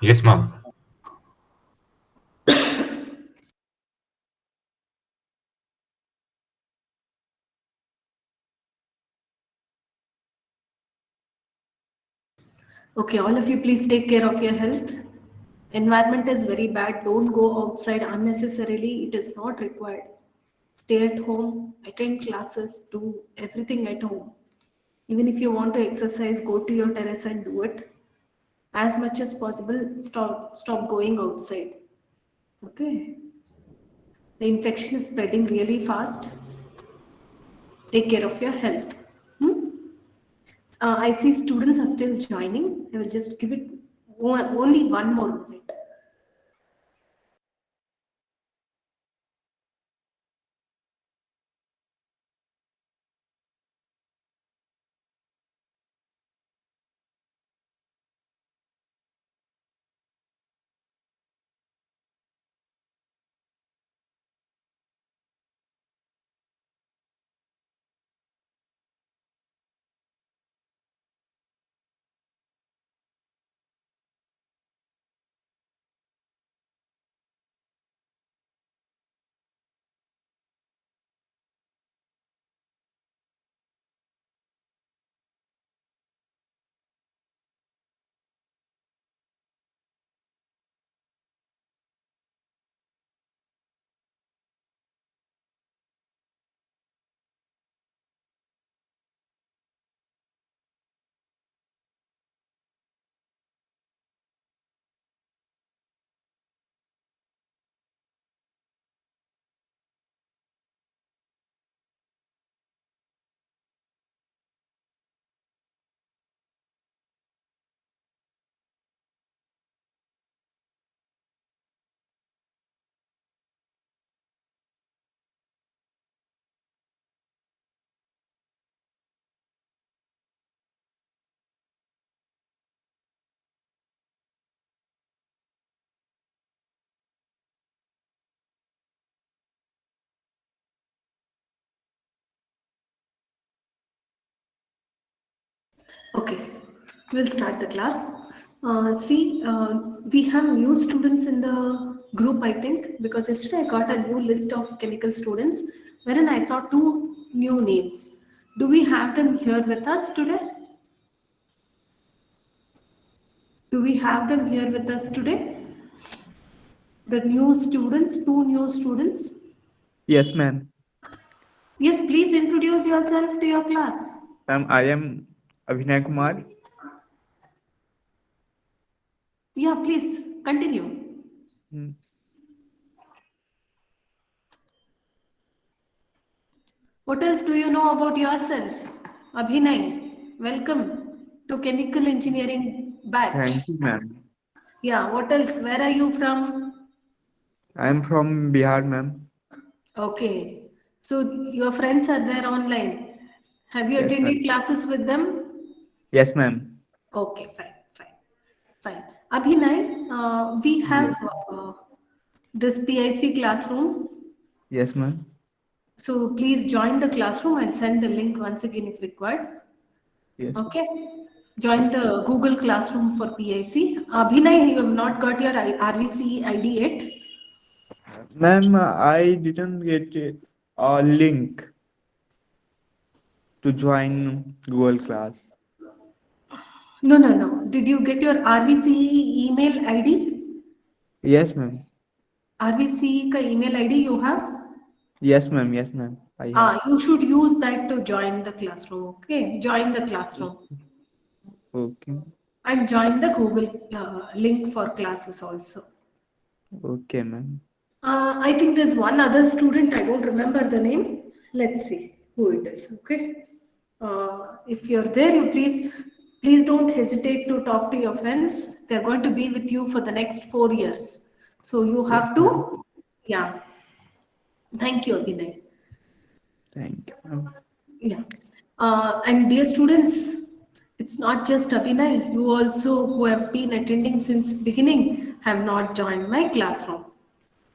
Yes, ma'am. Okay, all of you, please take care of your health. Environment is very bad. Don't go outside unnecessarily. It is not required. Stay at home, attend classes, do everything at home. Even if you want to exercise, go to your terrace and do it. As much as possible, stop going outside. Okay. The infection is spreading really fast. Take care of your health. Hmm? I see students are still joining. I will just give it only one more minute. Okay, we'll start the class. We have new students in the group, I think, because yesterday I got a new list of chemical students wherein I saw two new names. Do we have them here with us today? Do we have them here with us today? The new students, two new students? Yes, ma'am. Yes, please introduce yourself to your class. Ma'am, I am Abhinay Kumar. Yeah, please continue. Hmm. What else do you know about yourself? Abhinay, welcome to Chemical Engineering batch. Thank you, ma'am. Yeah, what else? Where are you from? I am from Bihar, ma'am. Okay, so your friends are there online. Have you Yes, attended ma'am. classes with them? Yes, ma'am. Okay, fine. Abhinay, we have Yes. this PIC classroom. Yes, ma'am. So please join the classroom. I'll send the link once again if required. Yes. Okay. Join Okay. the Google Classroom for PIC. Abhinay, you have not got your RVC ID yet. Ma'am, I didn't get a link to join Google class. No. Did you get your RVC email ID? Yes, ma'am. RVC ka email ID you have? Yes, ma'am. Yes, ma'am. I have. You should use that to join the classroom. Okay. Join the classroom Okay. and join the Google link for classes also. Okay, ma'am. I think there's one other student, I don't remember the name. Let's see who it is. Okay. If you're there, you please don't hesitate to talk to your friends. They're going to be with you for the next 4 years. So you Yes, have ma'am. to, yeah. Thank you, Abhinay. Thank you, ma'am. Yeah. And dear students, it's not just Abhinay. You also, who have been attending since beginning, have not joined my classroom.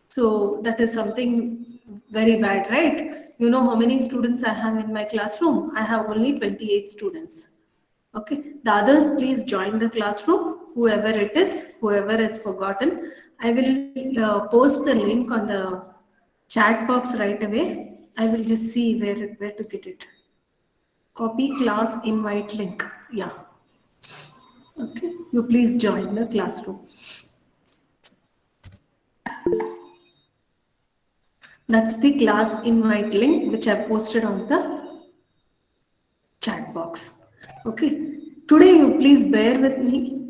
So that is something very bad, right? You know how many students I have in my classroom? I have only 28 students. Okay. The others, please join the classroom. whoever it is, whoever has forgotten. I will post the link on the chat box right away. I will just see where to get it. Copy class invite link. Yeah. Okay. You please join the classroom. That's the class invite link which I've posted on the chat box. Okay. Today you please bear with me.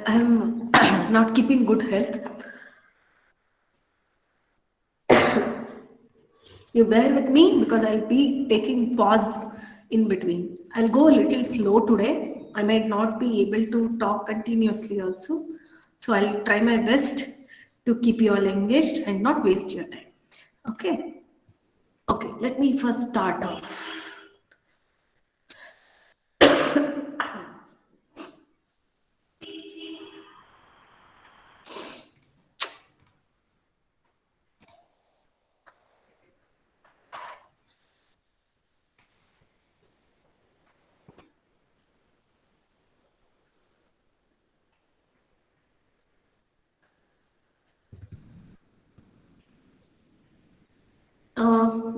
I'm not keeping good health. You bear with me because I'll be taking pause in between. I'll go a little slow today. I might not be able to talk continuously also. So I'll try my best to keep you all engaged and not waste your time. Okay. Okay, let me first start off.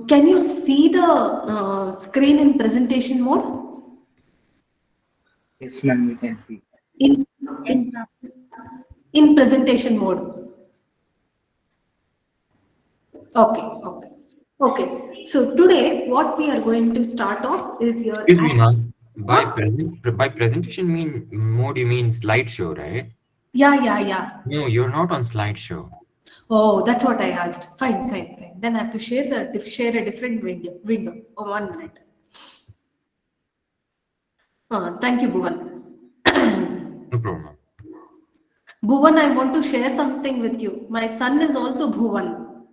Can you see the screen in presentation mode? Yes, ma'am, we can see. In, Yes, in, ma'am. in presentation mode. Okay, okay. Okay, so today what we are going to start off is your Excuse me, ma'am. Huh? By presentation mean mode, you mean slideshow, right? Yeah. No, you're not on slideshow. Oh, that's what I asked. Fine. Then I have to share a different window. Oh, 1 minute. Thank you, Bhuvan. No problem. Bhuvan, I want to share something with you. My son is also Bhuvan.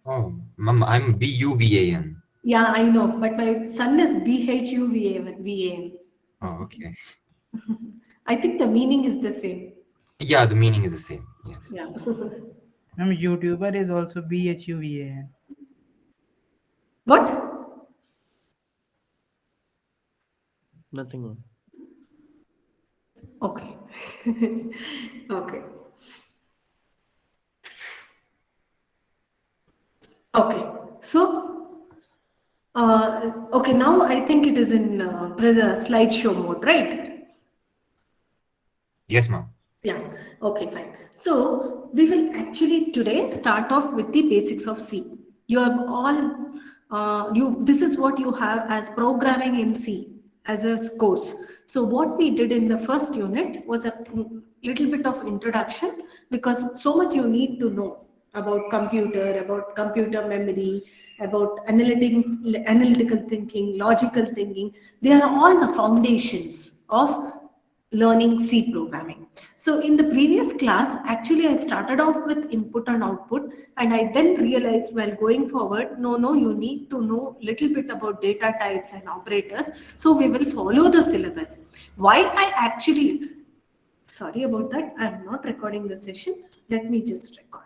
Oh, ma'am, I'm BUVAN. Yeah, I know, but my son is BHUVAN. Oh, okay. I think the meaning is the same. Yeah, the meaning is the same. Yes. Yeah. YouTuber is also BHUVAN. What? Nothing, ma'am. Okay. Okay. Okay. So, okay, now I think it is in slideshow mode, right? Yes, ma'am. Yeah, okay, fine. So we will actually today start off with the basics of C. You have all, this is what you have as programming in C as a course. So what we did in the first unit was a little bit of introduction because so much you need to know about computer memory, about analytical thinking, logical thinking. They are all the foundations of learning C programming. So in the previous class, actually I started off with input and output, and I then realized while going forward, no, you need to know little bit about data types and operators. So we will follow the syllabus. Why I actually, sorry about that, I'm not recording the session. Let me just record.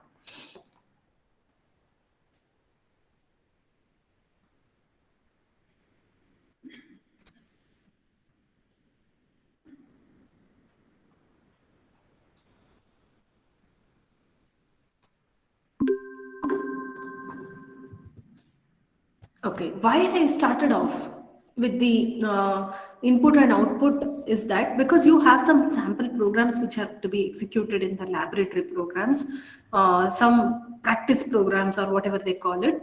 Okay, why I started off with the input and output is that because you have some sample programs which have to be executed in the laboratory programs, some practice programs or whatever they call it.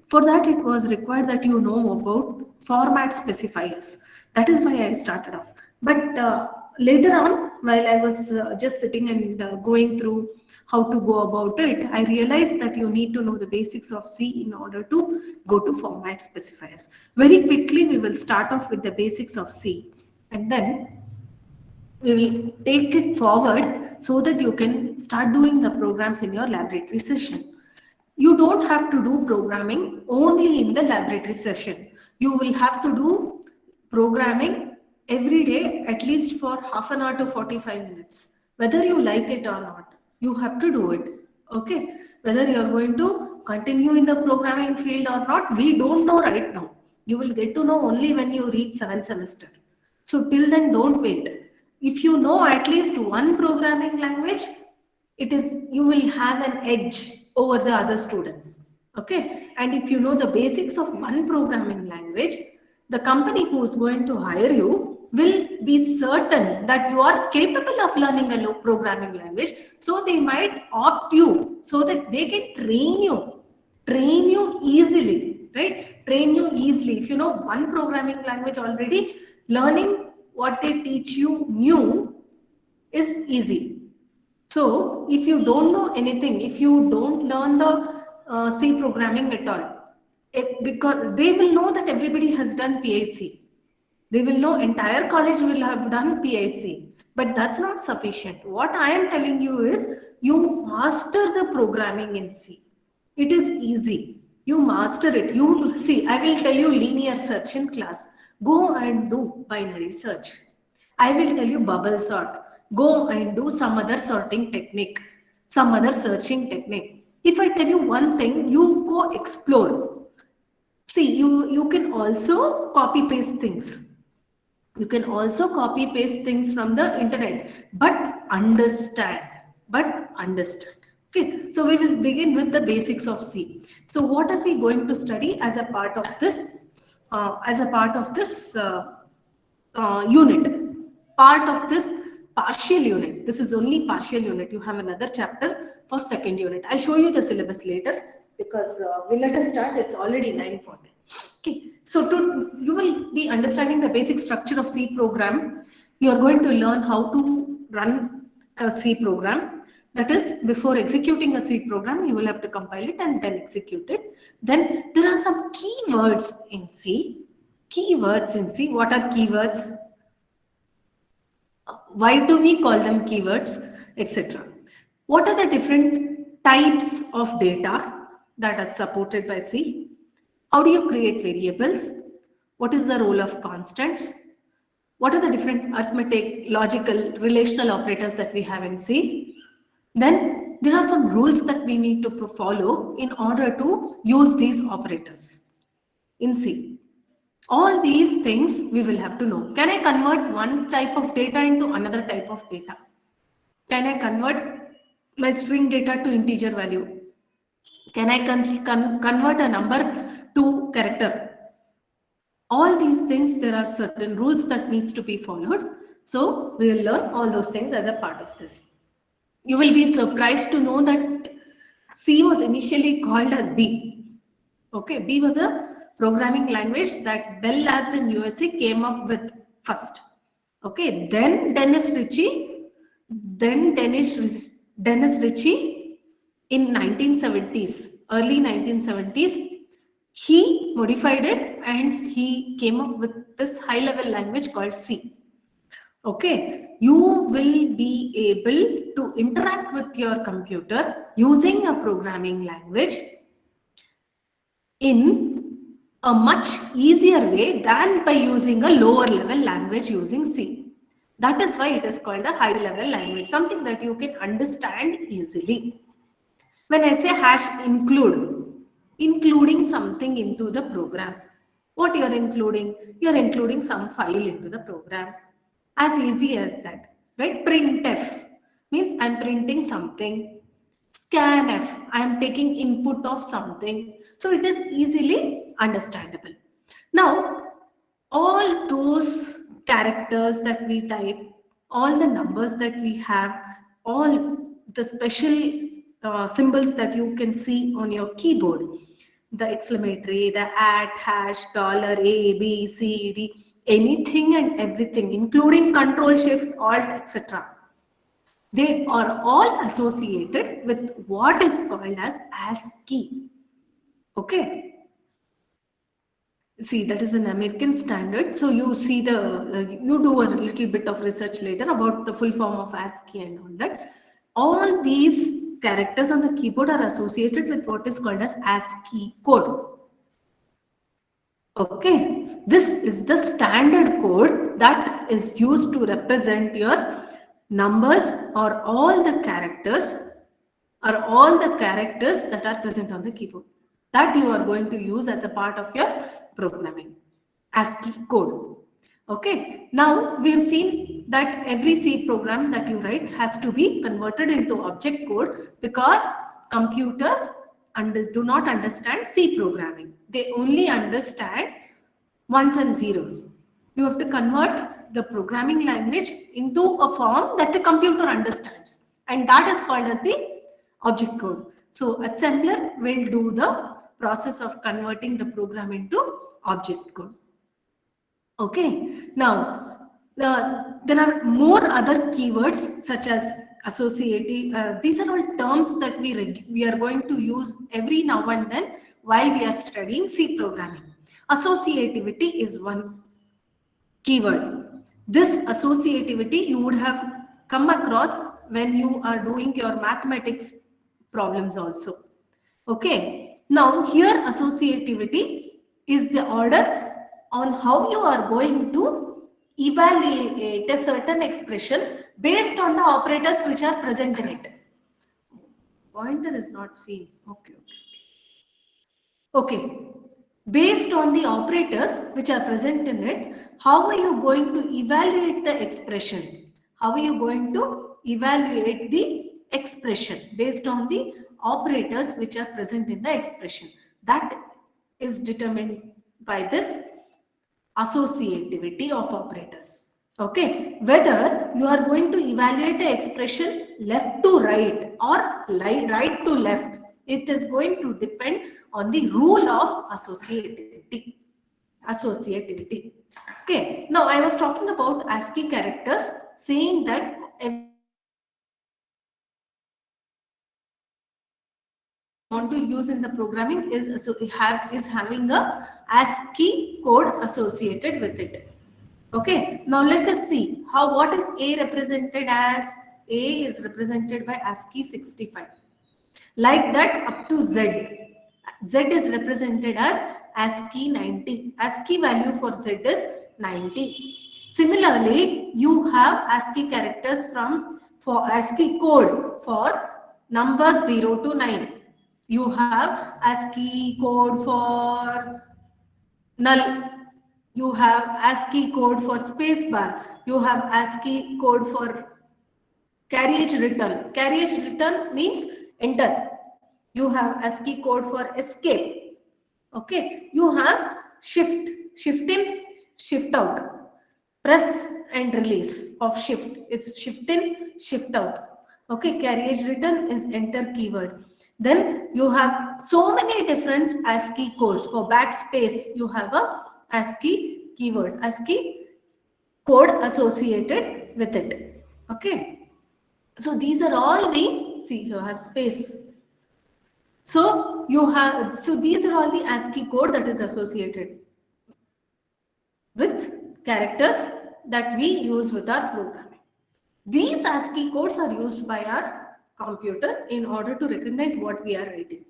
For that, it was required that you know about format specifiers. That is why I started off. But later on, while I was just sitting and going through how to go about it, I realized that you need to know the basics of C in order to go to format specifiers. Very quickly, we will start off with the basics of C, and then we will take it forward so that you can start doing the programs in your laboratory session. You don't have to do programming only in the laboratory session. You will have to do programming every day, at least for half an hour to 45 minutes. Whether you like it or not, you have to do it. Okay. Whether you're going to continue in the programming field or not, we don't know right now. You will get to know only when you reach 7th semester. So till then, don't wait. If you know at least one programming language, you will have an edge over the other students. Okay. And if you know the basics of one programming language, the company who is going to hire you will be certain that you are capable of learning a programming language. So they might opt you so that they can train you easily, right? Train you easily. If you know one programming language already, learning what they teach you new is easy. So if you don't know anything, if you don't learn the C programming at all, because they will know that everybody has done PIC. They will know entire college will have done PIC, but that's not sufficient. What I am telling you is you master the programming in C. It is easy. You master it. You see, I will tell you linear search in class. Go and do binary search. I will tell you bubble sort. Go and do some other sorting technique, some other searching technique. If I tell you one thing, you go explore. See, you can also copy paste things. You can also copy paste things from the internet, but understand. Okay, so we will begin with the basics of C. So what are we going to study as a part of this? Unit, part of this partial unit. This is only partial unit. You have another chapter for second unit. I'll show you the syllabus later because we'll let us start. It's already 9:40. Okay, so you will be understanding the basic structure of C program. You are going to learn how to run a C program. That is, before executing a C program, you will have to compile it and then execute it. Then there are some keywords in C. Keywords in C. What are keywords? Why do we call them keywords, etc.? What are the different types of data that are supported by C? How do you create variables? What is the role of constants? What are the different arithmetic, logical, relational operators that we have in C? Then there are some rules that we need to follow in order to use these operators in C. All these things we will have to know. Can I convert one type of data into another type of data? Can I convert my string data to integer value? Can I convert a number to character? All these things, there are certain rules that needs to be followed. So we will learn all those things as a part of this. You will be surprised to know that C was initially called as B. Okay, B was a programming language that Bell Labs in USA came up with first. Okay, then Dennis Ritchie in 1970s, early 1970s, he modified it and he came up with this high-level language called C. Okay, you will be able to interact with your computer using a programming language in a much easier way than by using a lower level language using C. That is why it is called a high level language, something that you can understand easily. When I say hash including something into the program. What you are including? You are including some file into the program. As easy as that, right? Printf means I'm printing something. Scanf, I'm taking input of something. So it is easily understandable. Now, all those characters that we type, all the numbers that we have, all the special symbols that you can see on your keyboard, the exclamatory, the @ hash, $, A, B, C, D, anything and everything, including Control, Shift, Alt, etc. They are all associated with what is called as ASCII. Okay. See, that is an American standard. So you see you do a little bit of research later about the full form of ASCII and all that. All these characters on the keyboard are associated with what is called as ASCII code. Okay, this is the standard code that is used to represent your numbers or all the characters that are present on the keyboard that you are going to use as a part of your programming, ASCII code. Okay, now we have seen that every C program that you write has to be converted into object code because computers do not understand C programming. They only understand ones and zeros. You have to convert the programming language into a form that the computer understands, and that is called as the object code. So assembler will do the process of converting the program into object code. Okay, now there are more other keywords such as associative. These are all terms that we are going to use every now and then while we are studying C programming. Associativity is one keyword. This associativity you would have come across when you are doing your mathematics problems also. Okay, now here associativity is the order on how you are going to evaluate a certain expression based on the operators which are present in it. Pointer is not seen. Okay. Based on the operators which are present in it, how are you going to evaluate the expression? How are you going to evaluate the expression based on the operators which are present in the expression? That is determined by this associativity of operators. Okay, whether you are going to evaluate the expression left to right or right to left, it is going to depend on the rule of associativity. Okay, now I was talking about ASCII characters, saying that want to use in the programming is having a ASCII code associated with it. Okay, now let us see what is A represented as. A is represented by ASCII 65. Like that up to Z. Z is represented as ASCII 90. ASCII value for Z is 90. Similarly, you have ASCII characters for ASCII code for numbers 0 to 9. You have ASCII code for null. You have ASCII code for spacebar. You have ASCII code for carriage return. Carriage return means enter. You have ASCII code for escape. Okay. You have shift in, shift out. Press and release of shift is shift in, shift out. Okay. Carriage return is enter keyword. Then you have so many different ASCII codes. For backspace, you have a ASCII keyword, ASCII code associated with it. Okay. So these are all the, see, you have space. So these are all the ASCII code that is associated with characters that we use with our programming. These ASCII codes are used by our computer in order to recognize what we are writing.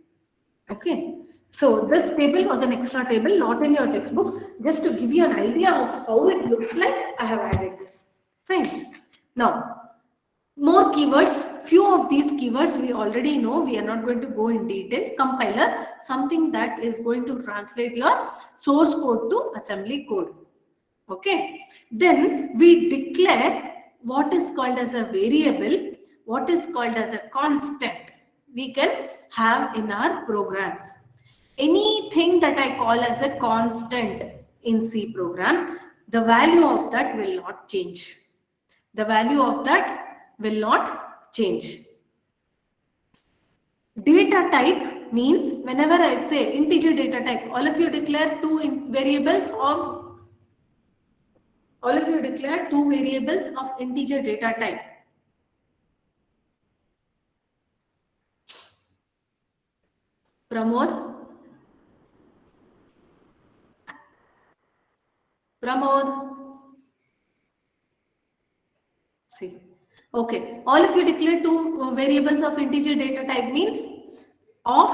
Okay. So this table was an extra table, not in your textbook. Just to give you an idea of how it looks like, I have added this. Fine. Now, more keywords. Few of these keywords we already know. We are not going to go in detail. Compiler, something that is going to translate your source code to assembly code. Okay. Then we declare what is called as a variable, what is called as a constant. We can have in our programs. Anything that I call as a constant in C program, the value of that will not change. The value of that will not change. Data type means whenever I say integer data type, all of you declare two variables of integer data type. Pramod? See. Okay, all of you declare two variables of integer data type means of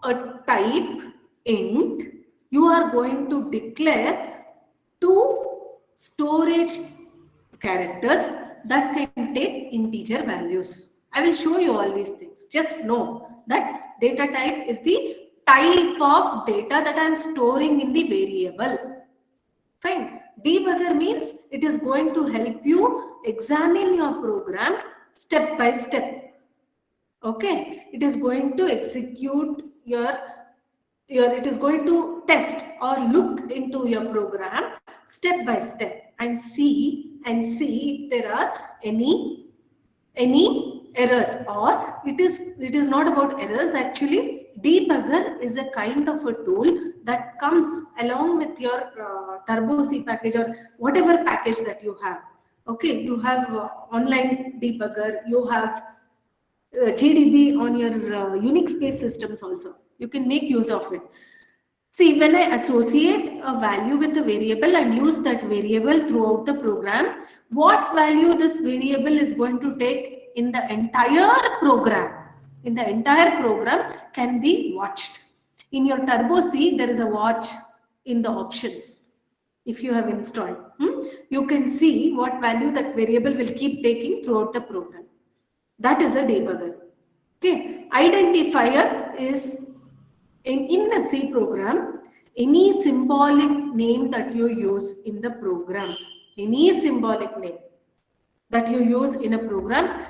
a type int, you are going to declare two storage characters that can take integer values. I will show you all these things. Just know that data type is the type of data that I'm storing in the variable. Fine. Debugger means it is going to help you examine your program step by step. Okay. It is going to execute it is going to test or look into your program step by step and see if there are any errors, or it is not about errors. Actually, debugger is a kind of a tool that comes along with your Turbo C package or whatever package that you have. Okay, you have online debugger, you have GDB on your Unix based systems also. You can make use of it. See, when I associate a value with a variable and use that variable throughout the program, what value this variable is going to take in the entire program, can be watched. In your Turbo C, there is a watch in the options. If you have installed, you can see what value that variable will keep taking throughout the program. That is a debugger. Okay, identifier is in a C program, any symbolic name that you use in the program, any symbolic name that you use in a program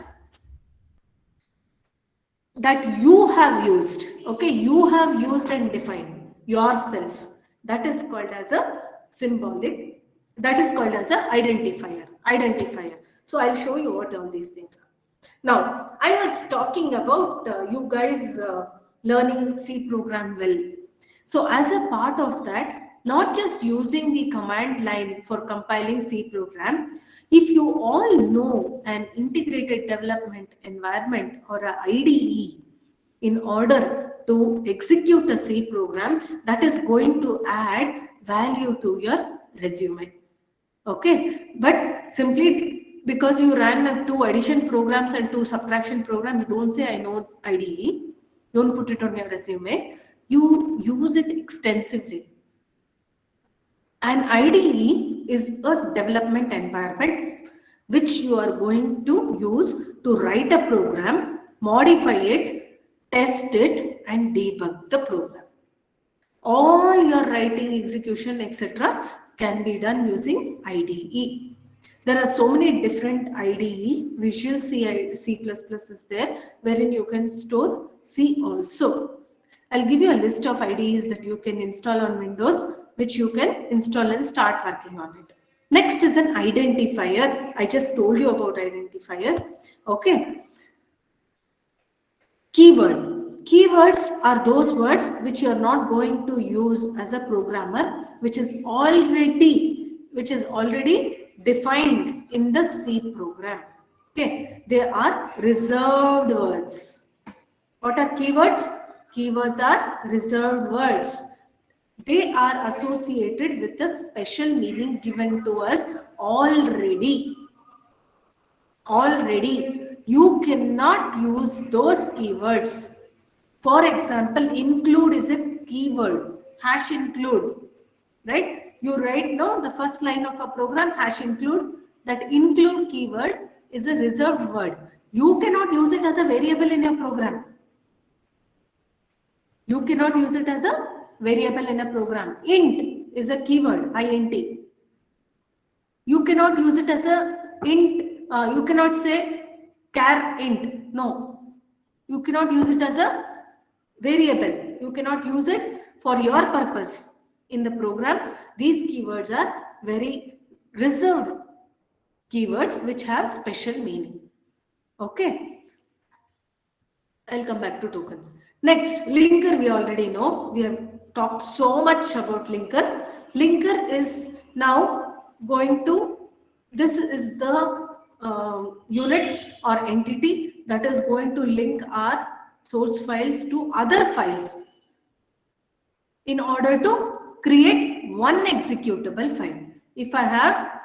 that you have used, okay, you have used and defined yourself, that is called as a symbolic, that is called as a identifier. So I'll show you what all these things are. Now, I was talking about you guys learning C program well. So as a part of that, not just using the command line for compiling C program, if you all know an integrated development environment or a IDE in order to execute a C program, that is going to add value to your resume. Okay, but simply because you ran 2 addition programs and 2 subtraction programs, don't say I know IDE. Don't put it on your resume. You use it extensively. An IDE is a development environment which you are going to use to write a program, modify it, test it, and debug the program. All your writing, execution, etc. can be done using IDE. There are so many different IDE, Visual C, C++ is there, wherein you can store C also. I'll give you a list of IDEs that you can install on Windows, which you can install and start working on it. Next is an identifier. I just told you about identifier. Okay. Keyword. Keywords are those words which you are not going to use as a programmer, which is already defined in the C program. Okay, they are reserved words. What are keywords? Keywords are reserved words. They are associated with a special meaning given to us already. You cannot use those keywords. For example, include is a keyword, hash include, right? You write now the first line of a program, hash include. That include keyword is a reserved word. You cannot use it as a variable in your program. You cannot use it as a variable in a program. Int is a keyword, int. You cannot use it as a int. You cannot say char int. No. You cannot use it as a variable. You cannot use it for your purpose in the program. These keywords are very reserved keywords which have special meaning. Okay. I'll come back to tokens. Next, linker we already know. We have talked so much about linker. Linker is now going to, this is the unit or entity that is going to link our source files to other files in order to create one executable file. If I have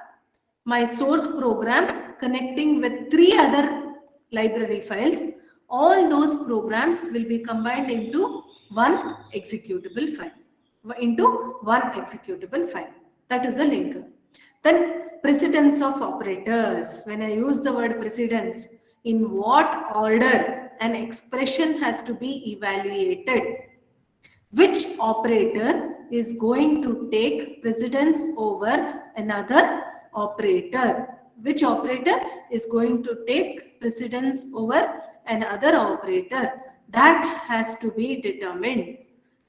my source program connecting with 3 other library files, all those programs will be combined into one executable file. That is a linker. Then precedence of operators. When I use the word precedence, in what order an expression has to be evaluated. which operator is going to take precedence over another operator. Which operator is going to take precedence over another operator? That has to be determined.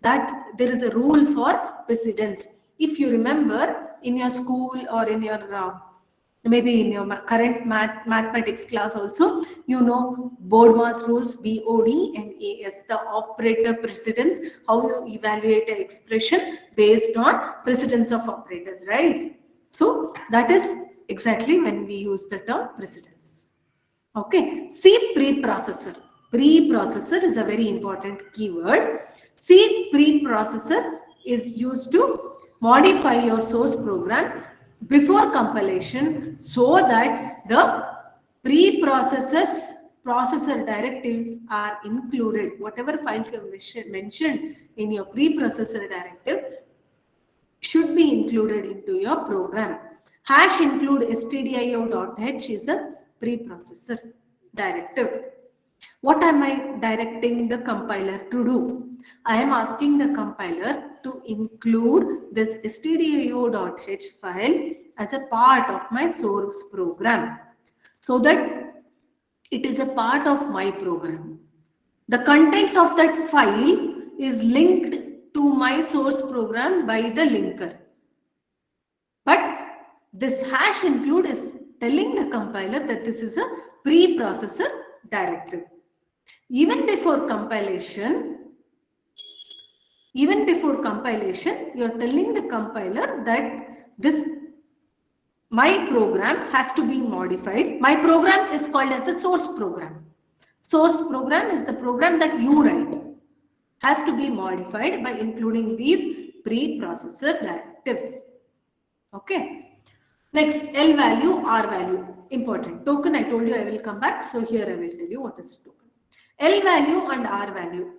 That there is a rule for precedence. If you remember in your school or in your maybe in your current mathematics class also, you know BODMAS rules, BODMAS, the operator precedence, how you evaluate an expression based on precedence of operators, right? So that is exactly when we use the term precedence. Okay, C preprocessor. Preprocessor is a very important keyword. C preprocessor is used to modify your source program before compilation so that the processor directives are included. Whatever files you mentioned in your preprocessor directive should be included into your program. Hash include stdio.h is a preprocessor directive. What am I directing the compiler to do? I am asking the compiler to include this stdio.h file as a part of my source program so that it is a part of my program. The contents of that file is linked to my source program by the linker. But this hash include is telling the compiler that this is a preprocessor directive. Even before compilation, you are telling the compiler that this my program has to be modified. My program is called as the source program. Source program is the program that you write. Has to be modified by including these preprocessor directives. Okay. Next, L value, R value. Important. Token, I told you I will come back. So here I will tell you what is token. L value and R value.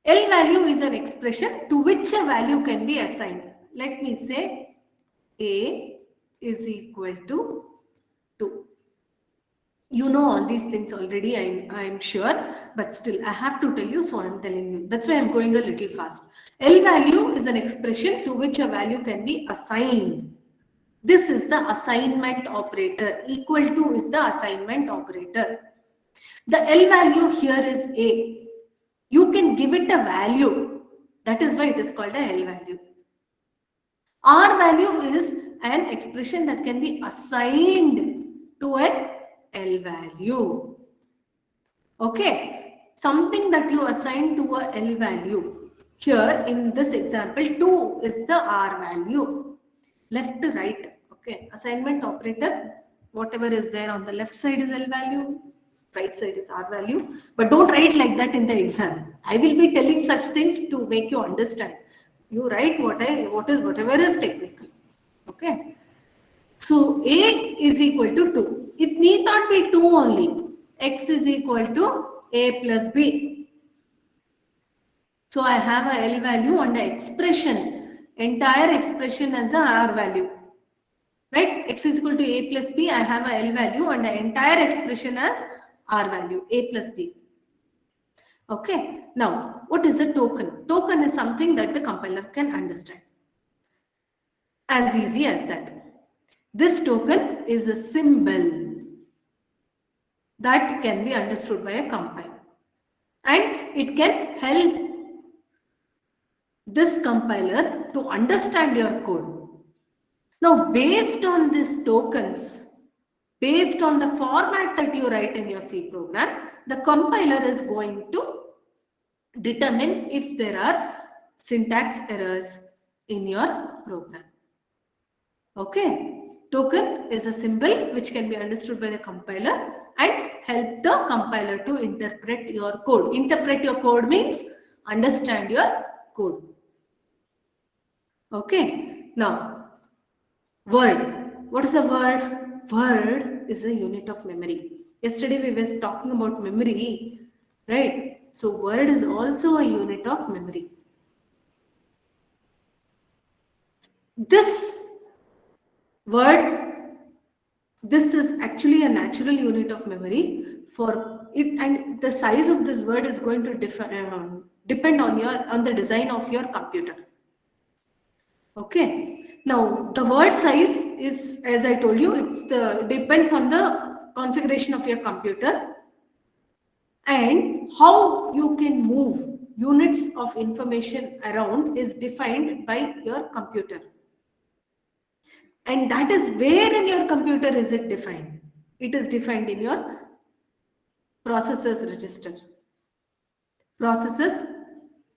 L value is an expression to which a value can be assigned. Let me say A is equal to 2. You know all these things already, I'm sure, but still I have to tell you, so I'm telling you. That's why I'm going a little fast. L value is an expression to which a value can be assigned. This is the assignment operator. Equal to is the assignment operator. The L value here is A. You can give it a value. That is why it is called a L value. R value is an expression that can be assigned to an L value. Okay. Something that you assign to a L value. Here in this example, 2 is the R value. Left to right. Okay. Assignment operator, whatever is there on the left side is L value. Right side is R value, but don't write like that in the exam. I will be telling such things to make you understand. You write whatever is technical. Okay. So A is equal to 2. It need not be 2 only. X is equal to A plus B. So I have a L value and the expression, entire expression as a R value. Right? X is equal to A plus B. I have a L value and the entire expression as R value, A plus B. Okay. Now, what is a token? Token is something that the compiler can understand. As easy as that. This token is a symbol that can be understood by a compiler. And it can help this compiler to understand your code. Now, based on these tokens, based on the format that you write in your C program, the compiler is going to determine if there are syntax errors in your program. Okay. Token is a symbol which can be understood by the compiler and help the compiler to interpret your code. Interpret your code means understand your code. Okay. Now, word. What is a word? Word is a unit of memory. Yesterday we were talking about memory, right? So word is also a unit of memory. This word, this is actually a natural unit of memory for it, and the size of this word is going to depend on the design of your computer. Okay. Now the word size is, as I told you, depends on the configuration of your computer, and how you can move units of information around is defined by your computer. And that is where in your computer is it defined? It is defined in your processors register. Processors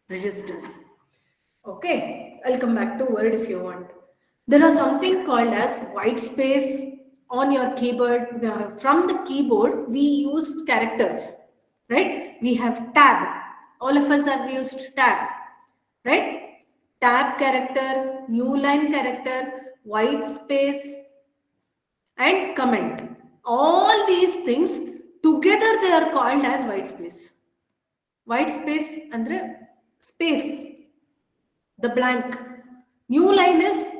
registers. Okay, I'll come back to Word if you want. There are something called as white space on your keyboard. From the keyboard, we use characters, right? We have tab. All of us have used tab, right? Tab character, new line character, white space, and comment. All these things together they are called as white space. White space andre space, the blank. New line is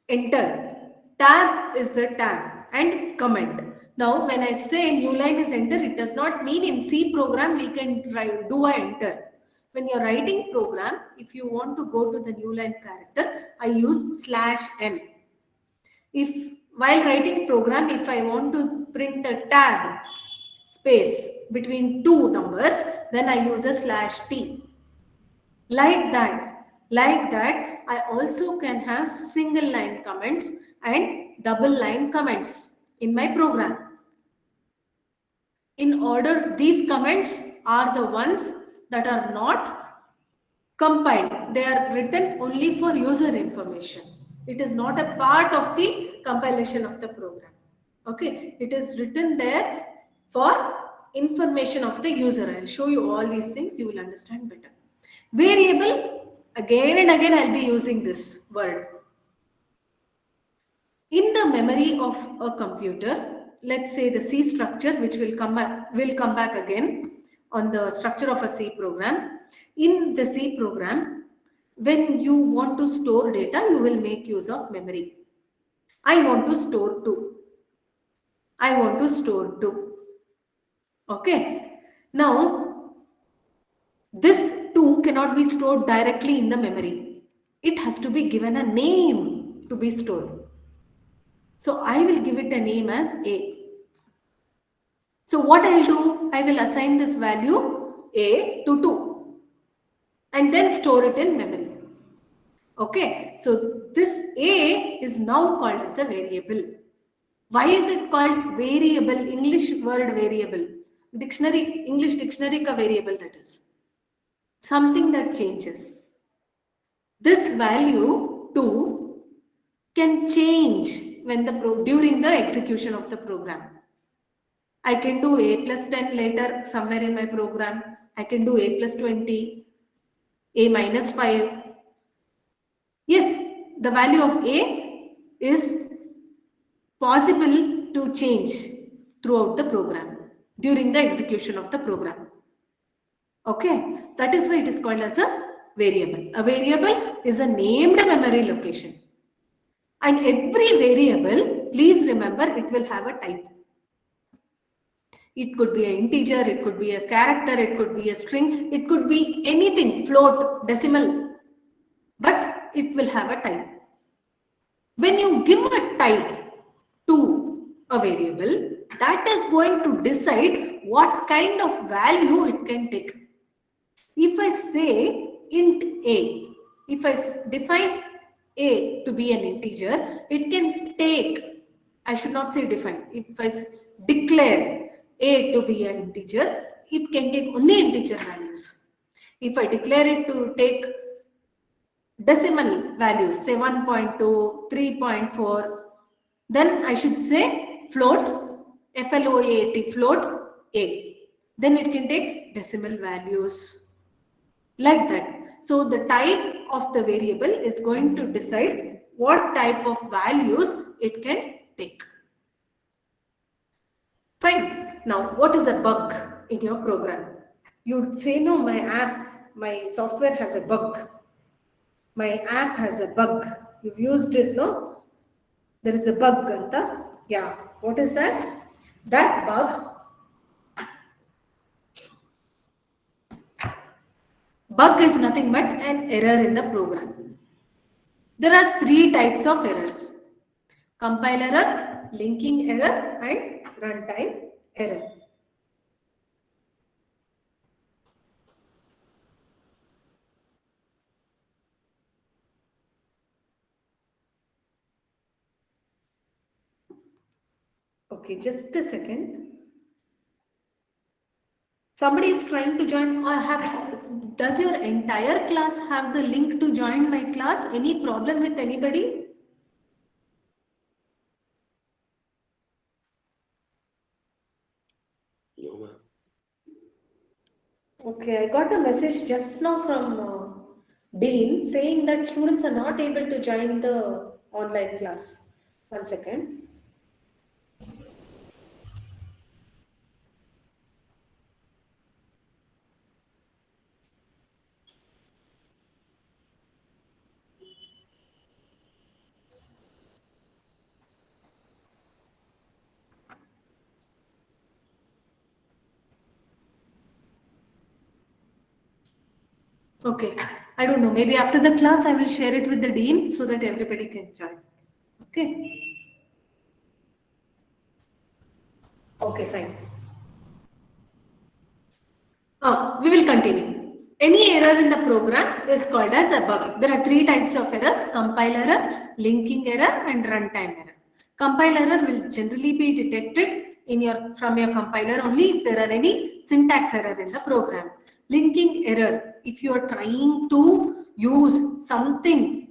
enter. Tab is the tab, and comment. Now, when I say new line is enter, it does not mean in C program we can do a enter. When you're writing program, if you want to go to the new line character, I use /n. If while writing program, if I want to print a tab space between two numbers, then I use a /t. Like that, I also can have single line comments and double line comments in my program. In order, these comments are the ones that are not compiled. They are written only for user information. It is not a part of the compilation of the program. Okay, it is written there for information of the user. I'll show you all these things, you will understand better. Variable, again and again I'll be using this word. In the memory of a computer, let's say the C structure, which will come back again on the structure of a C program. In the C program, when you want to store data, you will make use of memory. I want to store 2. I want to store 2. Okay. Now, this 2 cannot be stored directly in the memory. It has to be given a name to be stored. So I will give it a name as A. So what I'll do, I will assign this value A to 2 and then store it in memory. Okay, so this A is now called as a variable. Why is it called variable? English word variable. Dictionary, English dictionary ka variable, that is. Something that changes. This value 2 can change when during the execution of the program. I can do A plus 10 later somewhere in my program. I can do A plus 20, A minus 5. Yes, the value of A is possible to change throughout the program during the execution of the program. Okay, that is why it is called as a variable. A variable is a named memory location. And every variable, please remember, it will have a type. It could be an integer, it could be a character, it could be a string, it could be anything, float, decimal, but it will have a type. When you give a type to a variable, that is going to decide what kind of value it can take. If I say int A, if I define A to be an integer, it can take, I should not say define, if I declare A to be an integer, it can take only integer values. If I declare it to take decimal values, say 1.2, 3.4, then I should say float, FLOAT, float A. Then it can take decimal values. Like that. So the type of the variable is going to decide what type of values it can take. Fine. Now, what is a bug in your program? You'd say, no, my software has a bug. My app has a bug. You've used it, no? There is a bug, Ganta. Yeah. What is that? That Bug is nothing but an error in the program. There are three types of errors: compile error, linking error, and runtime error. Okay, just a second. Somebody is trying to join. Does your entire class have the link to join my class? Any problem with anybody? No, ma'am. Okay, I got a message just now from Dean saying that students are not able to join the online class. One second. Okay, I don't know. Maybe after the class, I will share it with the dean so that everybody can join. Okay. Okay, fine. We will continue. Any error in the program is called as a bug. There are three types of errors: compile error, linking error, and runtime error. Compile error will generally be detected from your compiler only if there are any syntax error in the program. Linking error, if you are trying to use something,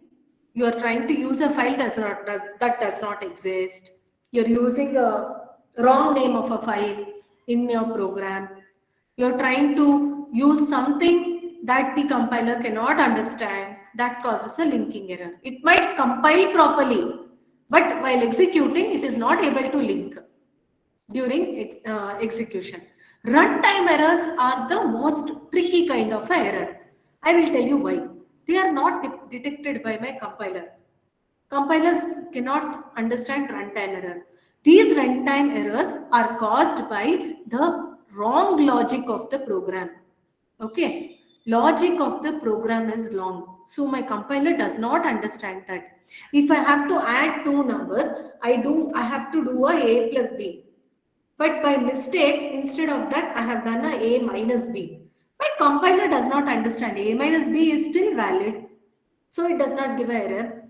you are trying to use a file that does not exist. You're using a wrong name of a file in your program. You're trying to use something that the compiler cannot understand. That causes a linking error. It might compile properly, but while executing, it is not able to link during execution. Runtime errors are the most tricky kind of a error. I will tell you why. They are not detected by my compiler. Compilers cannot understand runtime error. These runtime errors are caused by the wrong logic of the program. Okay, logic of the program is wrong. So my compiler does not understand that. If I have to add two numbers, I have to do a plus b. But by mistake, instead of that, I have done a minus b. My compiler does not understand. A minus b is still valid. So it does not give an error.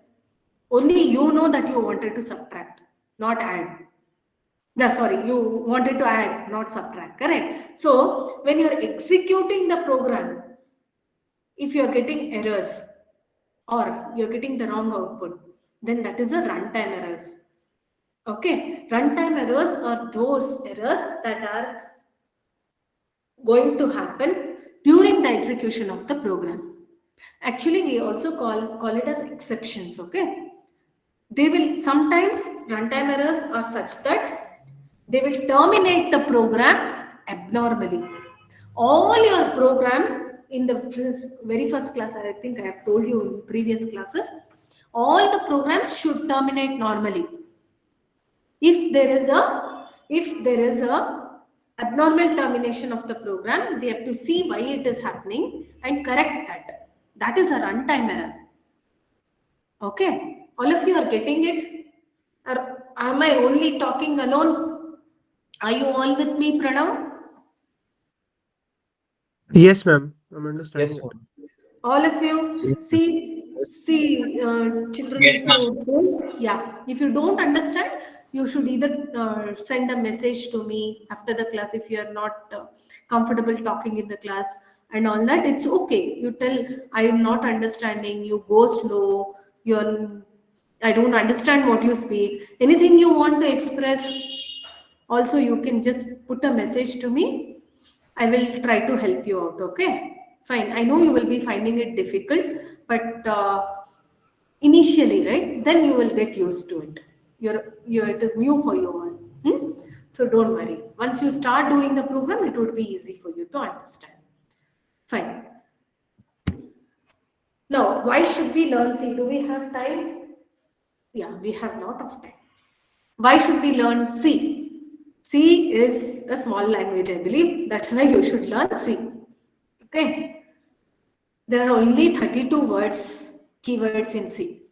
Only you know that you wanted to subtract, not add. Sorry, you wanted to add, not subtract, correct? So when you're executing the program, if you're getting errors or you're getting the wrong output, then that is a runtime errors. Okay, runtime errors are those errors that are going to happen during the execution of the program. Actually, we also call it as exceptions, okay? They will sometimes runtime errors are such that they will terminate the program abnormally. All your program in the very first class, I think I have told you in previous classes, all the programs should terminate normally. If there is a abnormal termination of the program, we have to see why it is happening and correct that. That is a runtime error. Okay, all of you are getting it? Or am I only talking alone? Are you all with me, Pranav? Yes, ma'am. I'm Yes, understanding it. ma'am. All of you see, children. Yes, ma'am. If you don't understand, you should either send a message to me after the class if you are not comfortable talking in the class and all that. It's okay. You tell I am not understanding. You go slow. I don't understand what you speak. Anything you want to express, also you can just put a message to me. I will try to help you out. Okay, fine. I know you will be finding it difficult, but initially, right, then you will get used to it. It is new for you all. So don't worry. Once you start doing the program, it would be easy for you to understand. Fine. Now, why should we learn C? Do we have time? Yeah, we have lot of time. Why should we learn C? C is a small language, I believe. That's why you should learn C. Okay. There are only 32 keywords in C.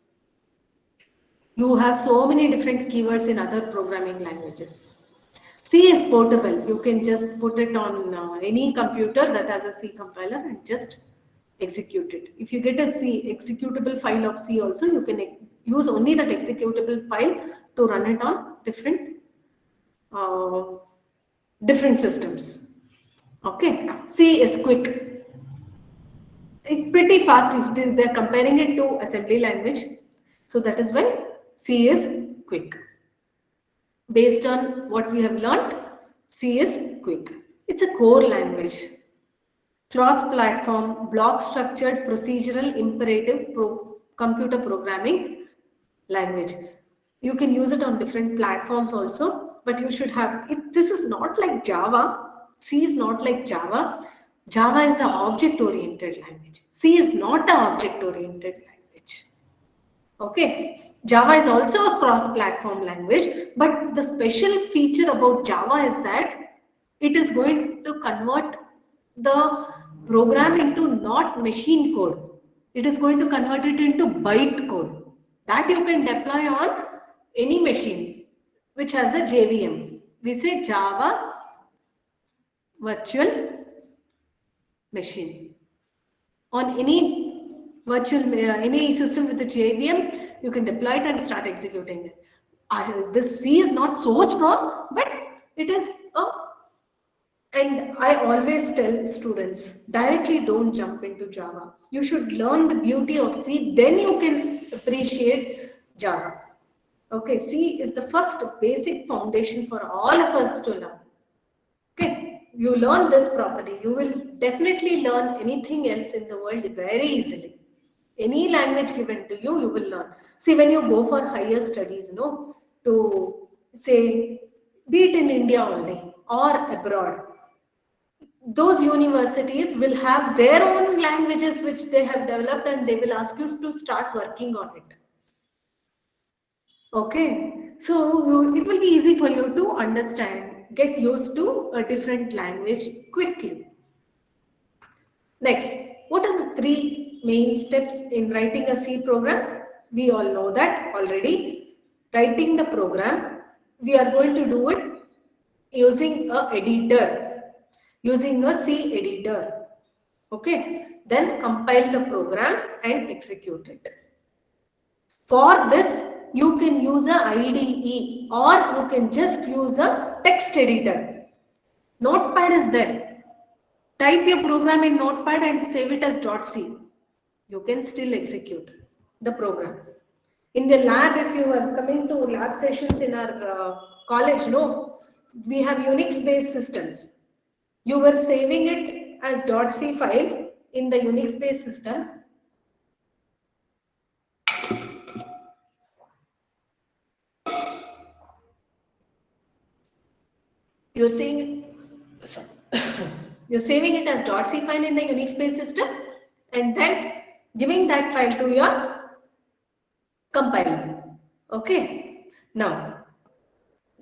You have so many different keywords in other programming languages. C is portable. You can just put it on any computer that has a C compiler and just execute it. If you get a C executable file of C also, you can use only that executable file to run it on different systems. Okay, C is quick. Pretty fast if they're comparing it to assembly language. So that is why C is quick. Based on what we have learnt, C is quick. It's a core language. Cross-platform, block-structured, procedural, imperative computer programming language. You can use it on different platforms also, but you should have it. This is not like Java. C is not like Java. Java is an object-oriented language. C is not an object-oriented language. Okay, Java is also a cross-platform language, but the special feature about Java is that it is going to convert the program into not machine code. It is going to convert it into byte code that you can deploy on any machine which has a JVM. We say Java virtual machine. On any system with a JVM, you can deploy it and start executing it. This C is not so strong, but it is and I always tell students, directly don't jump into Java. You should learn the beauty of C, then you can appreciate Java. Okay, C is the first basic foundation for all of us to learn. Okay, you learn this properly, you will definitely learn anything else in the world very easily. Any language given to you, you will learn. See, when you go for higher studies, to say, be it in India only or abroad, those universities will have their own languages which they have developed and they will ask you to start working on it. Okay, so it will be easy for you to understand, get used to a different language quickly. Next, what are the 3 main steps in writing a C program? We all know that already. Writing the program, we are going to do it using a editor. Using a C editor. Okay, then compile the program and execute it. For this, you can use a IDE or you can just use a text editor. Notepad is there. Type your program in Notepad and save it as .c. You can still execute the program. In the lab, if you are coming to lab sessions in our college, we have Unix-based systems. You were saving it as .c file in the Unix-based system. You're saving it as .c file in the Unix-based system and then giving that file to your compiler. Okay. Now,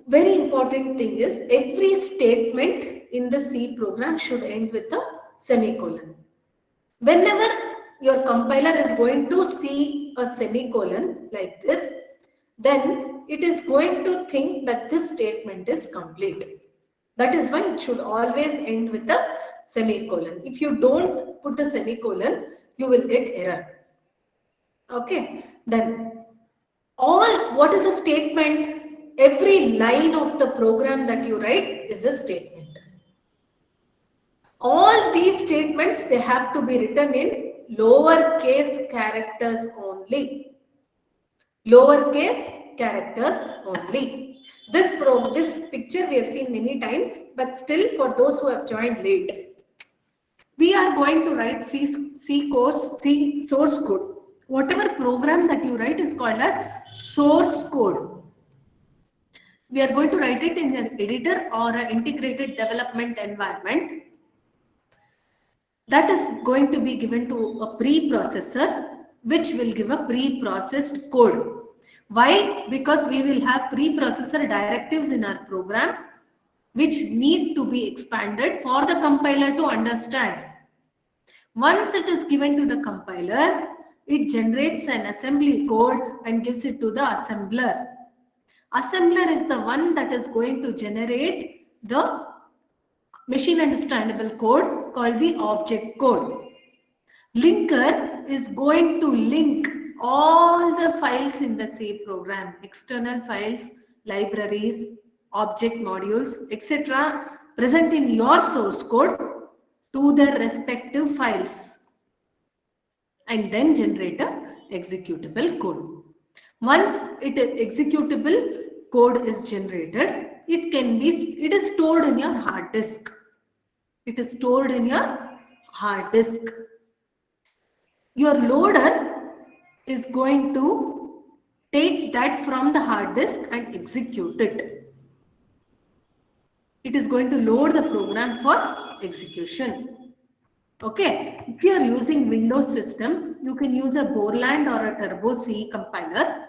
very important thing is every statement in the C program should end with a semicolon. Whenever your compiler is going to see a semicolon like this, then it is going to think that this statement is complete. That is why it should always end with a semicolon. If you don't put a semicolon, you will get error. Okay, then what is a statement? Every line of the program that you write is a statement. All these statements, they have to be written in lowercase characters only. Lowercase characters only. This picture we have seen many times, but still for those who have joined late, we are going to write C source code. Whatever program that you write is called as source code. We are going to write it in an editor or an integrated development environment. That is going to be given to a preprocessor, which will give a pre-processed code. Why? Because we will have preprocessor directives in our program, which need to be expanded for the compiler to understand. Once it is given to the compiler, it generates an assembly code and gives it to the assembler. Assembler is the one that is going to generate the machine understandable code called the object code. Linker is going to link all the files in the C program, external files, libraries, object modules, etc. present in your source code to their respective files and then generate a executable code. Once executable code is generated, it is stored in your hard disk. It is stored in your hard disk. Your loader is going to take that from the hard disk and execute it. It is going to load the program for execution. Okay, if you are using Windows system, you can use a Borland or a Turbo C compiler,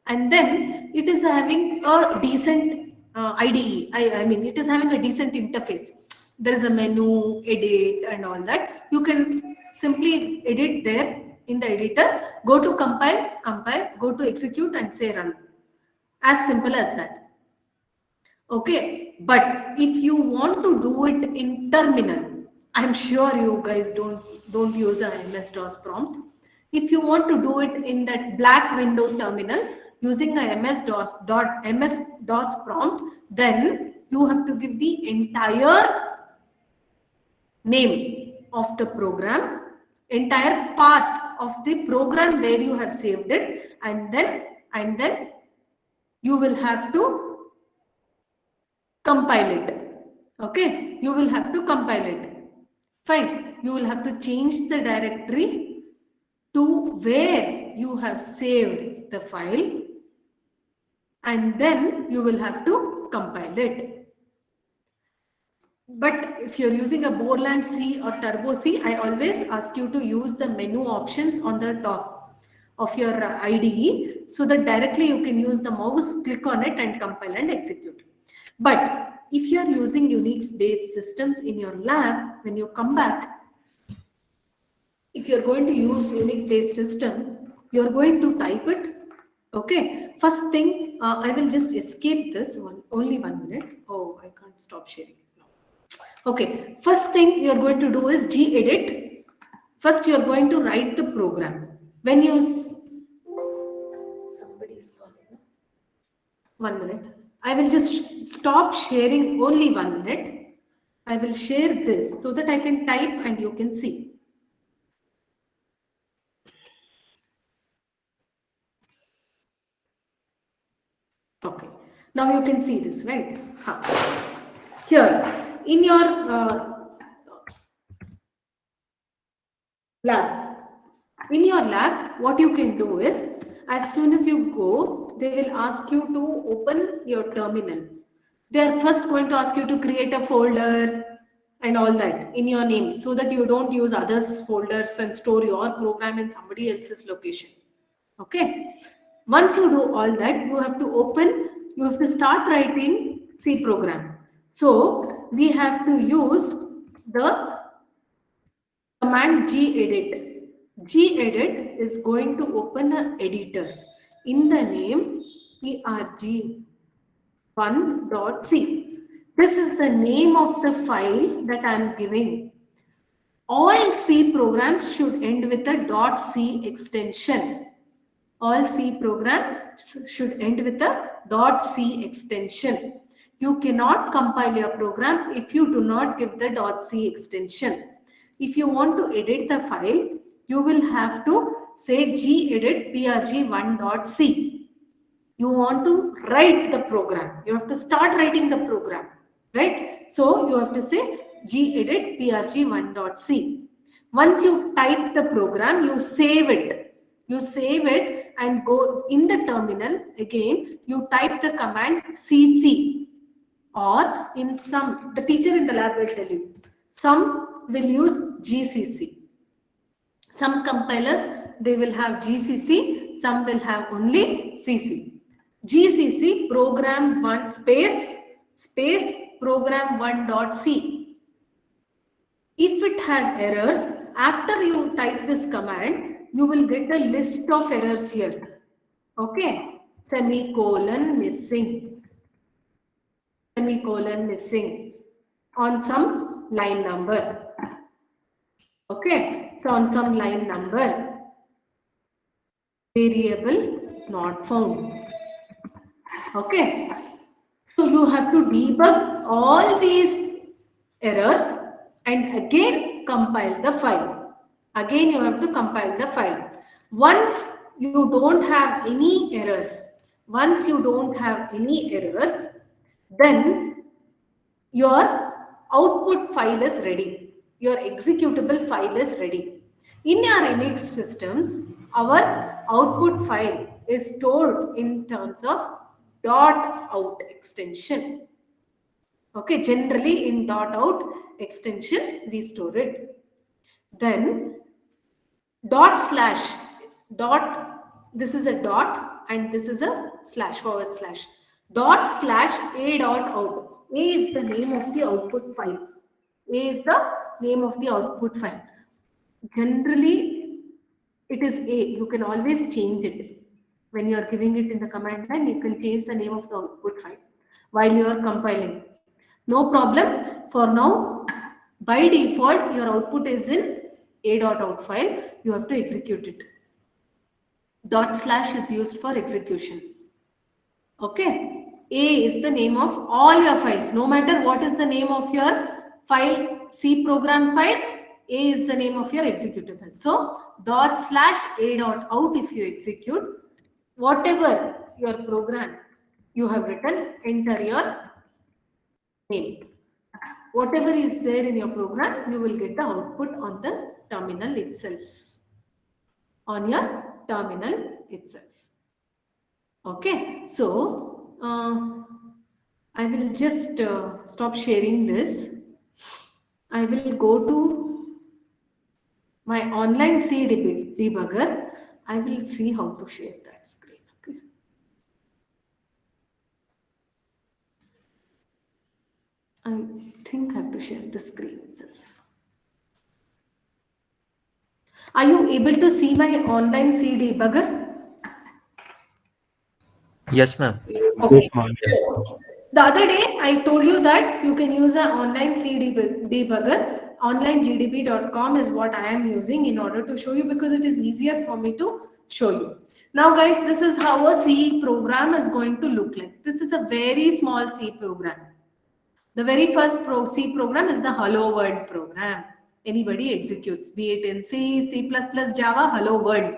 and then it is having a decent IDE. I mean, it is having a decent interface. There is a menu, edit, and all that. You can simply edit there in the editor, go to compile, go to execute and say run. As simple as that. Okay, but if you want to do it in terminal, I'm sure you guys don't use a MS-DOS prompt. If you want to do it in that black window terminal using a MS-DOS prompt, then you have to give the entire name of the program, entire path of the program where you have saved it, and then you will have to compile it. Okay, you will have to compile it. Fine, you will have to change the directory to where you have saved the file, and then you will have to compile it. But if you're using a Borland C or Turbo C, I always ask you to use the menu options on the top of your IDE so that directly you can use the mouse, click on it and compile and execute. But if you are using Unix based systems in your lab, when you come back, if you're going to use Unix based system, you're going to type it. Okay, first thing, I will just escape this one, only 1 minute. Oh, I can't stop sharing. Okay, first thing you're going to do is gedit. First, you're going to write the program. When you somebody is calling. 1 minute. I will just stop sharing only 1 minute. I will share this so that I can type and you can see. Okay, now you can see this, right? Here, in your lab, what you can do is, as soon as you go, they will ask you to open your terminal. They are first going to ask you to create a folder and all that in your name so that you don't use others' folders and store your program in somebody else's location. Okay. Once you do all that, you have to start writing C program. So we have to use the command gedit. Gedit is going to open an editor in the name prg1.c. This is the name of the file that I am giving. All C programs should end with a .c extension. All C programs should end with a .c extension. You cannot compile your program if you do not give the .c extension. If you want to edit the file, you will have to say gedit prg1.c. You want to write the program. You have to start writing the program, right? So you have to say gedit prg1.c. Once you type the program, you save it. You save it and go in the terminal. Again, you type the command cc, or in some, the teacher in the lab will tell you, some will use gcc. Some compilers, they will have gcc, some will have only cc. GCC program 1 space program1.c. If it has errors, After you type this command, you will get a list of errors here. Okay, semicolon missing, semicolon missing on some line number. Okay, so on some line number, variable not found. Okay, so you have to debug all these errors and again compile the file. Again, you have to compile the file. Once you don't have any errors, then your output file is ready. Your executable file is ready. In our Unix systems, our output file is stored in terms of .out extension. Okay, generally in .out extension, we store it. Then /, this is a dot and this is a // ./a.out. A is the name of the output file. A is the name of the output file. Generally, it is A. You can always change it. When you are giving it in the command line, you can change the name of the output file while you are compiling. No problem. For now, by default, your output is in a.out file. You have to execute it. / is used for execution. Okay. A is the name of all your files. No matter what is the name of your file, C program file, A is the name of your executable. So ./a.out, if you execute, whatever your program you have written, enter your name. Whatever is there in your program, you will get the output on the terminal itself. On your terminal itself. Okay, so I will just stop sharing this. I will go to my online C debugger. I will see how to share that screen. Okay. I think I have to share the screen itself. Are you able to see my online C debugger? Yes, ma'am. Okay. The other day, I told you that you can use an online C debugger. OnlineGDB.com is what I am using in order to show you, because it is easier for me to show you. Now, guys, this is how a C program is going to look like. This is a very small C program. The very first C program is the Hello World program. Anybody executes, be it in C, C++, Java, Hello World.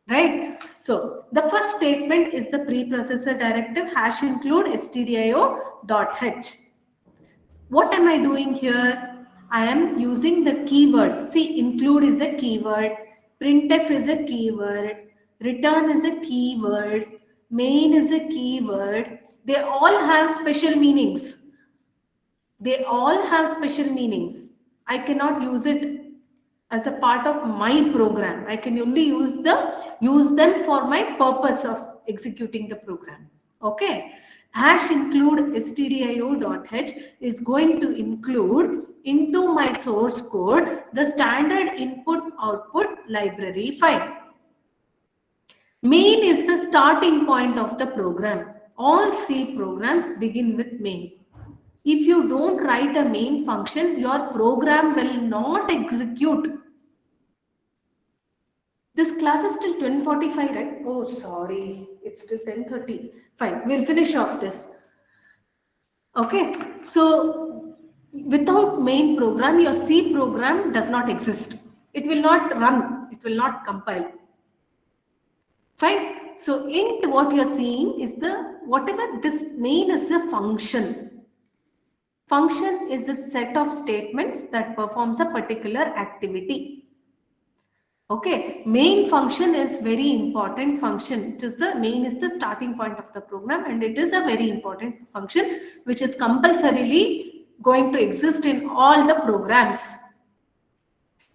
Right? So the first statement is the preprocessor directive #include stdio.h. What am I doing here? I am using the keyword. See, include is a keyword, printf is a keyword, return is a keyword, main is a keyword. They all have special meanings. They all have special meanings. I cannot use it as a part of my program. I can only use them for my purpose of executing the program. Okay. #include stdio.h is going to include into my source code the standard input output library file. Main is the starting point of the program. All C programs begin with main. If you don't write a main function, your program will not execute. This class is till 10:45, right? Oh, sorry. It's till 10:30. Fine. We'll finish off this. Okay. So, without main program, your C program does not exist. It will not run. It will not compile. Fine. So, int, what you're seeing is whatever this main is a function. Function is a set of statements that performs a particular activity. Okay, main function is very important function. Main is the starting point of the program, and it is a very important function which is compulsorily going to exist in all the programs.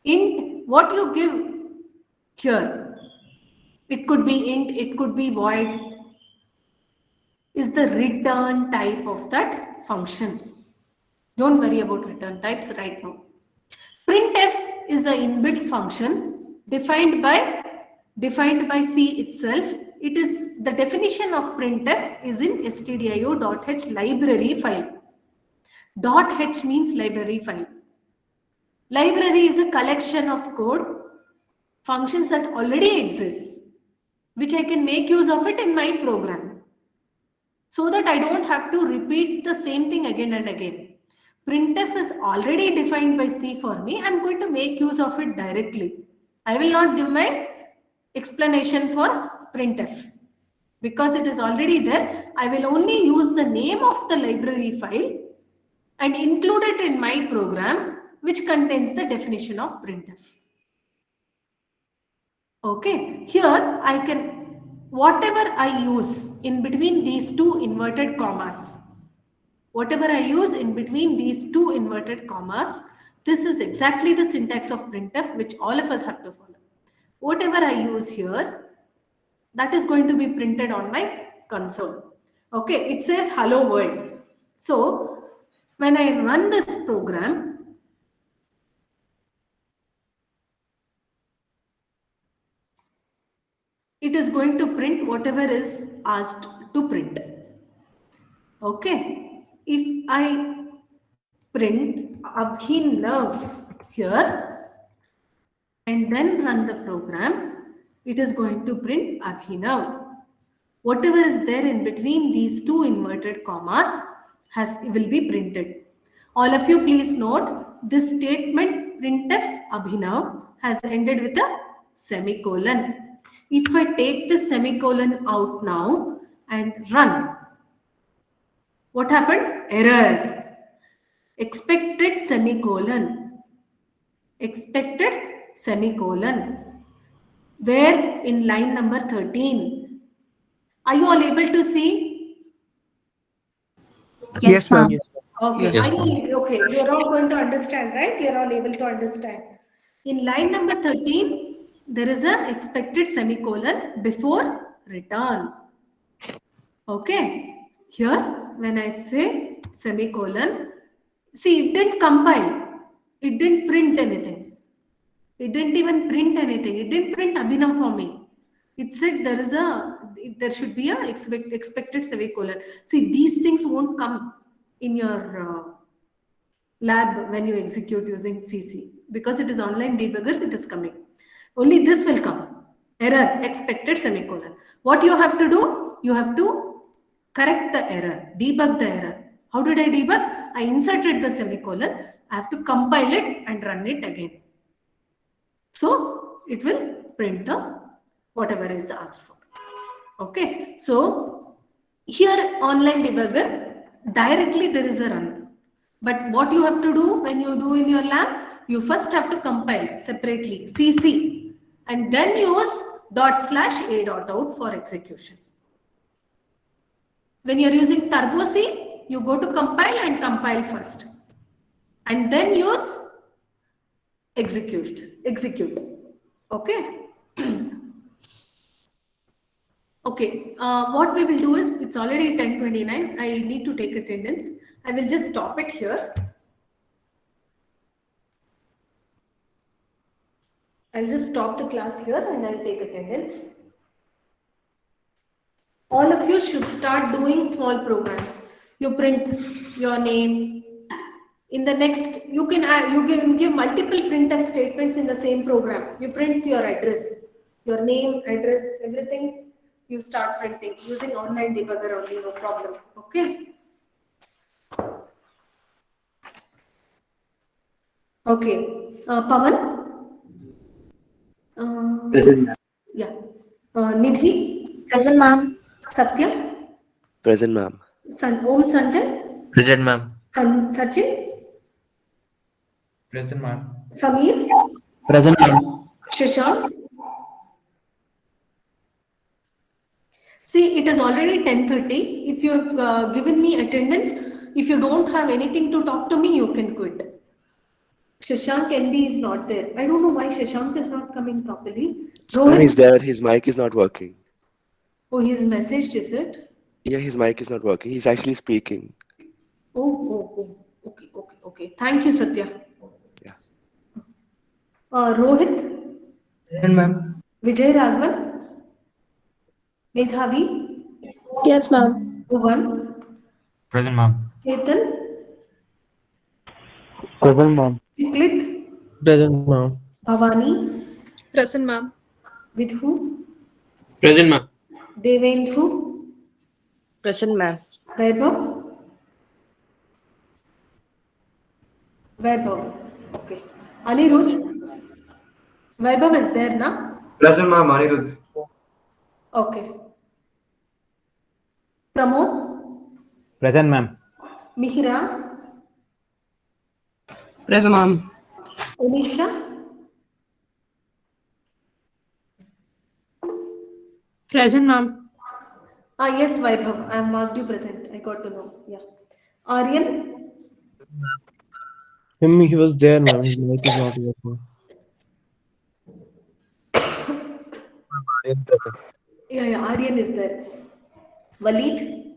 Int, what you give here, it could be int, it could be void, is the return type of that function. Don't worry about return types right now. Printf is an inbuilt function defined by C itself. It is the definition of printf is in stdio.h library file. .h means library file. Library is a collection of code functions that already exist, which I can make use of it in my program, so that I don't have to repeat the same thing again and again. Printf is already defined by C for me. I'm going to make use of it directly. I will not give my explanation for printf because it is already there. I will only use the name of the library file and include it in my program, which contains the definition of printf. Okay, here I can, whatever I use in between these two inverted commas, this is exactly the syntax of printf, which all of us have to follow. Whatever I use here, that is going to be printed on my console. Okay, it says hello world. So when I run this program, it is going to print whatever is asked to print. Okay, if I print Abhinav here and then run the program, it is going to print Abhinav. Whatever is there in between these two inverted commas will be printed. All of you please note, this statement printf Abhinav has ended with a semicolon. If I take the semicolon out now and run, what happened? Error. Expected semicolon. Expected semicolon. Where? In line number 13. Are you all able to see? Yes, ma'am. Okay. Yes, Okay, you're all going to understand, right? You're all able to understand. In line number 13, there is a expected semicolon before return. Okay. Here, when I say semicolon, see, it didn't compile. It didn't print anything. It didn't even print anything. It didn't print Abhinav for me. It said there should be a expected semicolon. See, these things won't come in your lab when you execute using CC, because it is online debugger, it is coming. Only this will come. Error, expected semicolon. What you have to do? You have to correct the error, debug the error. How did I debug? I inserted the semicolon. I have to compile it and run it again. So it will print the whatever is asked for. Okay. So here online debugger, directly there is a run. But what you have to do when you do in your lab, you first have to compile separately CC and then use /a.out for execution. When you're using Turbo C, you go to compile and compile first and then use execute. Okay. Okay, what we will do is, it's already 10:29. I need to take attendance. I will just stop it here. I'll just stop the class here and I'll take attendance. All of you should start doing small programs. You print your name. In the next, you can give multiple printf statements in the same program. You print your address, your name, address, everything. You start printing using online debugger only, no problem. Okay. Okay. Pawan? Present, ma'am. Yeah. Nidhi? Present, ma'am. Satya? Present, ma'am. Om Sanjay? Present, ma'am. Sachin? Present, ma'am. Samir? Present, ma'am. Shashank? See, it is already 10:30. If you have given me attendance, if you don't have anything to talk to me, you can quit. Shashank MB is not there. I don't know why Shashank is not coming properly. Ma'am, he's there. His mic is not working. Oh, he's messaged, is it? Yeah, his mic is not working. He's actually speaking. Oh. Okay. Thank you, Satya. Yeah. Rohit, Present, ma'am. Vijay Raghavan, Medhavi, Yes, ma'am. Bhuvan, Present, ma'am. Chetan, Present, ma'am. Chiklit, Present, ma'am. Bhavani, Present, ma'am. Vidhu, Present, ma'am. Devendru, Present, ma'am. Vaibhav, Vaibhav. Okay. Anirudh, Vaibhav is there, na? Present, ma'am. Anirudh. Okay. Pramod, Present, ma'am. Mihira, Present, ma'am. Onisha, Present, ma'am. Yes, Vaibhav, I am marked you present. I got to know. Yeah. Aryan, He was there, ma'am. His mic is not working. yeah, Aryan is there. Waleed,